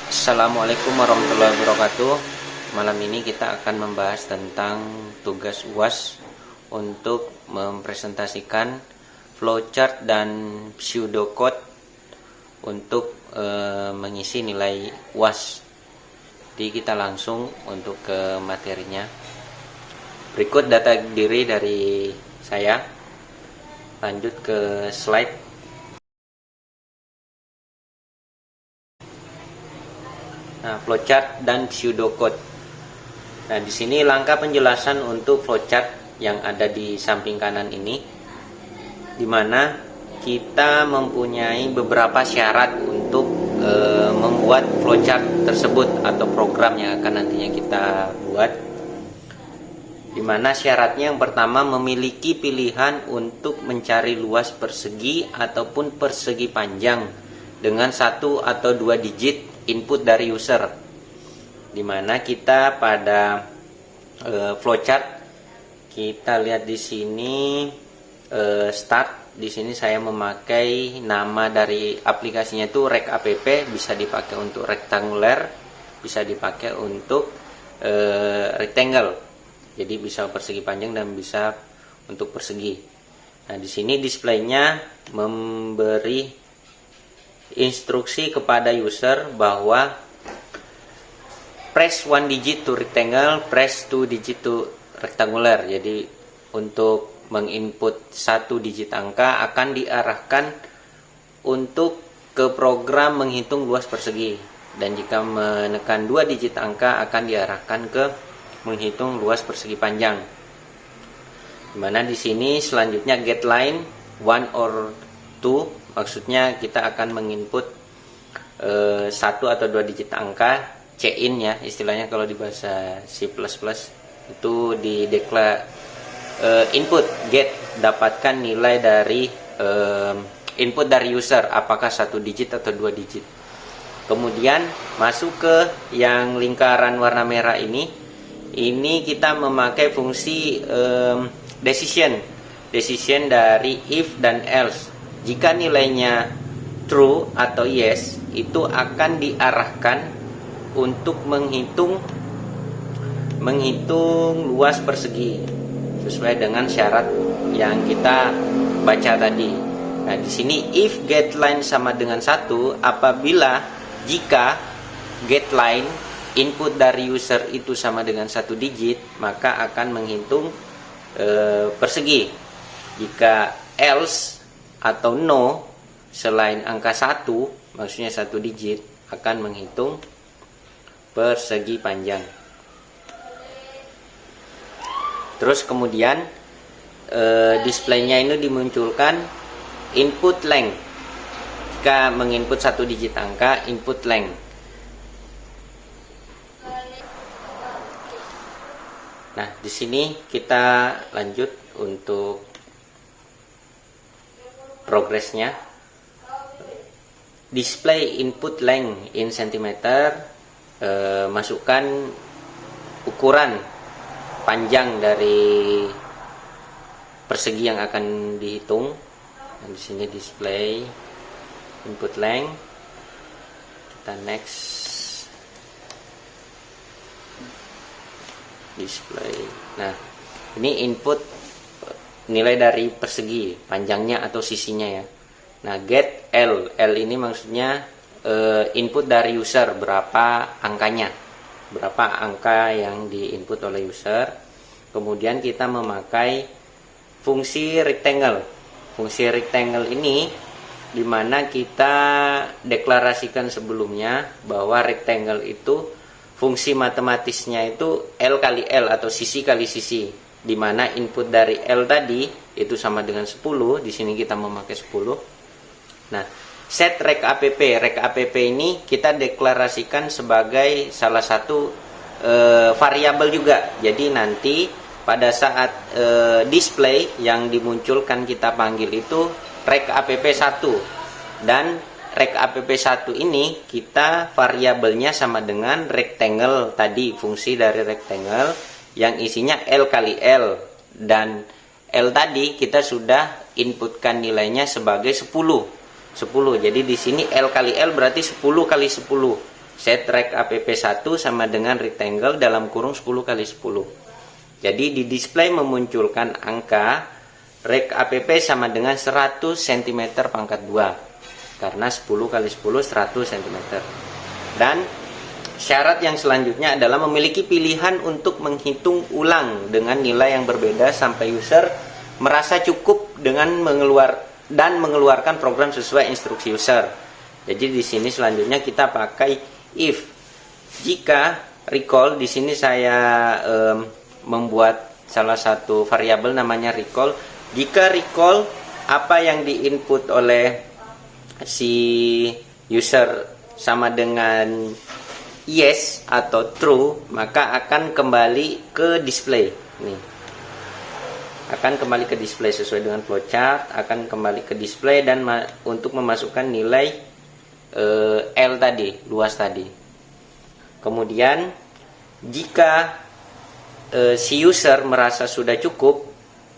Assalamualaikum warahmatullahi wabarakatuh. Malam ini kita akan membahas tentang tugas UAS untuk mempresentasikan flowchart dan pseudocode untuk mengisi nilai UAS. Jadi kita langsung untuk ke materinya. Berikut data diri dari saya. Lanjut ke slide. Nah, flowchart dan pseudocode. Nah, di sini langkah penjelasan untuk flowchart yang ada di samping kanan ini, di mana kita mempunyai beberapa syarat untuk membuat flowchart tersebut atau program yang akan nantinya kita buat. Di mana syaratnya yang pertama memiliki pilihan untuk mencari luas persegi ataupun persegi panjang dengan 1 atau 2 digit input dari user, dimana kita pada flowchart kita lihat di sini start. Di sini saya memakai nama dari aplikasinya itu recapp, bisa dipakai untuk rectangular, bisa dipakai untuk rectangle. Jadi bisa persegi panjang dan bisa untuk persegi. Nah, di sini displaynya memberi instruksi kepada user bahwa press 1 digit to rectangle, press 2 digit to rectangular. Jadi untuk menginput 1 digit angka akan diarahkan untuk ke program menghitung luas persegi, dan jika menekan 2 digit angka akan diarahkan ke menghitung luas persegi panjang. Dimana di sini selanjutnya get line 1 or 2, maksudnya kita akan menginput 1 atau 2 digit angka, C-in ya istilahnya kalau di bahasa C++, itu di declare input get, dapatkan nilai dari input dari user apakah 1 digit atau 2 digit. Kemudian masuk ke yang lingkaran warna merah ini kita memakai fungsi decision dari if dan else. Jika nilainya true atau yes, itu akan diarahkan untuk menghitung luas persegi sesuai dengan syarat yang kita baca tadi. Nah, di sini if get line sama dengan 1, apabila jika get line input dari user itu sama dengan 1 digit, maka akan menghitung persegi. Jika else atau no selain angka 1, maksudnya 1 digit, akan menghitung persegi panjang. Terus kemudian displaynya ini dimunculkan input length. Jika menginput 1 digit angka, input length. Nah, di sini kita lanjut untuk progresnya. Display input length in centimeter, masukkan ukuran panjang dari persegi yang akan dihitung. Dan di sini display input length. Kita next, display. Nah, ini input nilai dari persegi panjangnya atau sisinya ya. Nah, get L ini maksudnya input dari user, berapa angkanya, berapa angka yang diinput oleh user. Kemudian kita memakai fungsi rectangle. Fungsi rectangle ini dimana kita deklarasikan sebelumnya bahwa rectangle itu fungsi matematisnya itu L kali L atau sisi kali sisi, di mana input dari L tadi itu sama dengan 10. Di sini kita memakai 10. Nah, set recapp ini kita deklarasikan sebagai salah satu variabel juga. Jadi nanti pada saat display yang dimunculkan kita panggil itu recapp 1, dan recapp 1 ini kita variabelnya sama dengan rectangle tadi, fungsi dari rectangle yang isinya L kali L, dan L tadi kita sudah inputkan nilainya sebagai 10. Jadi di sini L kali L berarti 10 kali 10. set rect app 1 sama dengan rectangle dalam kurung 10 kali 10. Jadi di display memunculkan angka rect app sama dengan 100 cm pangkat 2 karena 10 kali 10 100 cm. Dan syarat yang selanjutnya adalah memiliki pilihan untuk menghitung ulang dengan nilai yang berbeda sampai user merasa cukup dengan mengeluarkan program sesuai instruksi user. Jadi di sini selanjutnya kita pakai if. Jika recall, di sini saya membuat salah satu variabel namanya recall. Jika recall apa yang diinput oleh si user sama dengan yes atau true, maka akan kembali ke display. Nih, akan kembali ke display sesuai dengan flowchart, akan kembali ke display dan untuk memasukkan nilai L tadi, luas tadi. Kemudian jika si user merasa sudah cukup,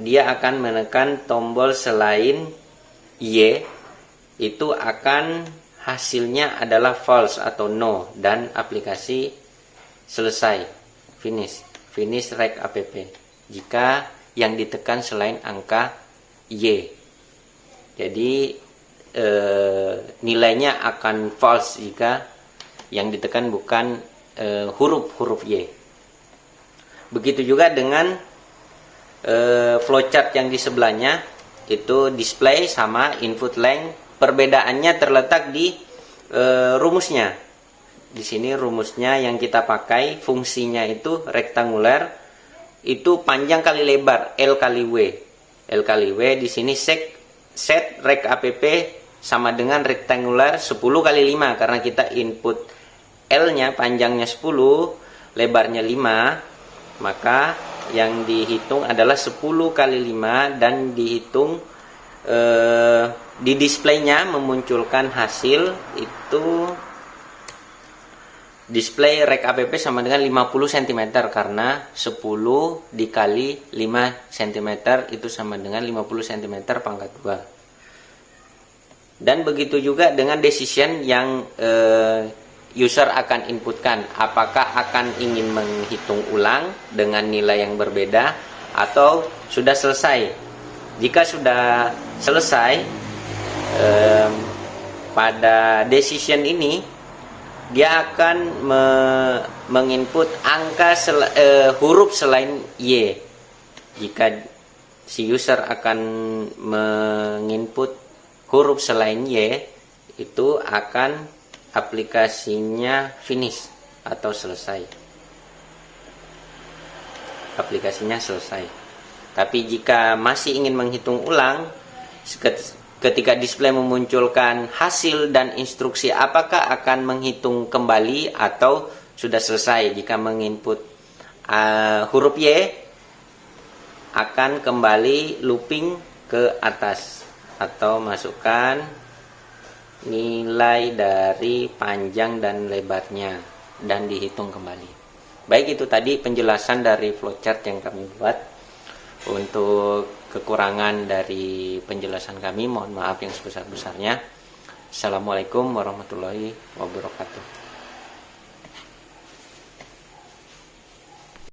dia akan menekan tombol selain Y, itu akan hasilnya adalah false atau no, dan aplikasi selesai, finish rect app jika yang ditekan selain angka Y. Jadi nilainya akan false jika yang ditekan bukan huruf Y. Begitu juga dengan flowchart yang di sebelahnya, itu display sama input length. Perbedaannya terletak di rumusnya. Di sini rumusnya yang kita pakai, fungsinya itu rektanguler, itu panjang kali lebar, L kali W. L kali W di sini set rect app sama dengan rektanguler 10 kali 5 karena kita input L-nya panjangnya 10, lebarnya 5, maka yang dihitung adalah 10 kali 5 dan dihitung di displaynya memunculkan hasil itu display rect app sama dengan 50 cm karena 10 dikali 5 cm itu sama dengan 50 cm pangkat 2. Dan begitu juga dengan decision yang user akan inputkan, apakah akan ingin menghitung ulang dengan nilai yang berbeda atau sudah selesai. Jika sudah selesai, pada decision ini dia akan menginput angka huruf selain Y. Jika si user akan menginput huruf selain Y, itu akan aplikasinya finish atau selesai. Aplikasinya selesai. Tapi jika masih ingin menghitung ulang, ketika display memunculkan hasil dan instruksi apakah akan menghitung kembali atau sudah selesai. Jika menginput huruf Y, akan kembali looping ke atas atau masukkan nilai dari panjang dan lebarnya dan dihitung kembali. Baik, itu tadi penjelasan dari flowchart yang kami buat. Untuk kekurangan dari penjelasan kami, mohon maaf yang sebesar-besarnya. Assalamualaikum warahmatullahi wabarakatuh.